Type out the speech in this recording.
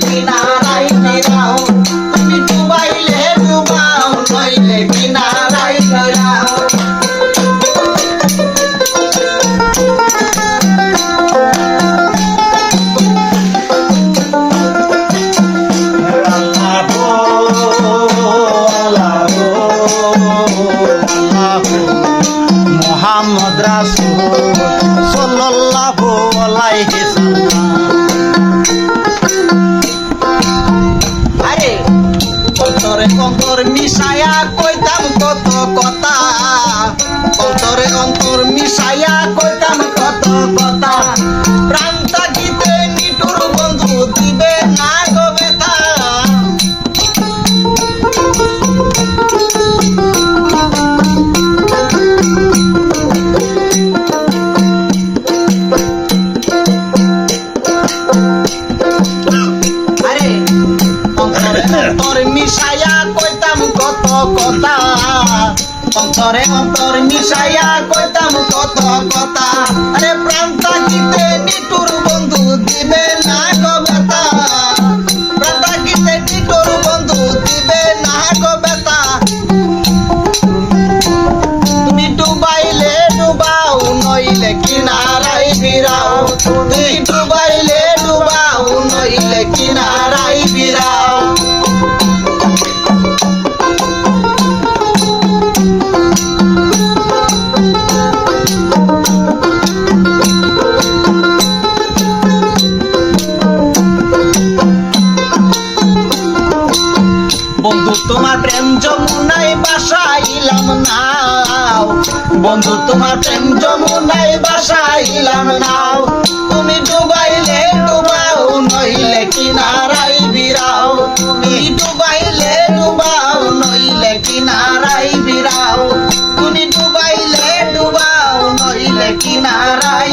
কিনারাই ফিরাও, তুমি ডুবাইলে ডুবাও নইলে কিনারাই ফিরাও। মুহাম্মদ রাসূল সাল্লাল্লাহু আলাইহি সাল্লাম। আরে অন্তরে অন্তর মিশায়া কইতাম কত কথা, অন্তরে অন্তর মিশায়া কইতাম কত কথা, প্রাণ থাকিতে নিটুর বন্ধু দিবে না গো ব্যথা। অন্তরে মিশাইয়া কইতাম কত কথা, অন্তরে অন্তর মিশাইয়া কইতাম কত কথা, আরে প্রাণ থাকিতে নিটুর বন্ধু দিবে না গো ব্যথা, প্রাণ থাকিতে নিটুর বন্ধু দিবে না গো ব্যথা। তুমি ডুবাইলে ডুবাও নইলে কিনারাই ফিরাও, তুমি ডুবাইলে ডুবাও নইলে কিনারাই ফিরাও। বন্ধু তোমার প্রেম যমুনায় বাসাইলাম নাও, বন্ধু তোমার প্রেম যমুনায় বাসাইলাম নাও, তুমি ডুবাইলে ডুবাও নইলে কিনারাই ফিরাও, তুমি ডুবাইলে ডুবাও নইলে কিনারাই ফিরাও, তুমি ডুবাইলে ডুবাও নইলে কিনারাই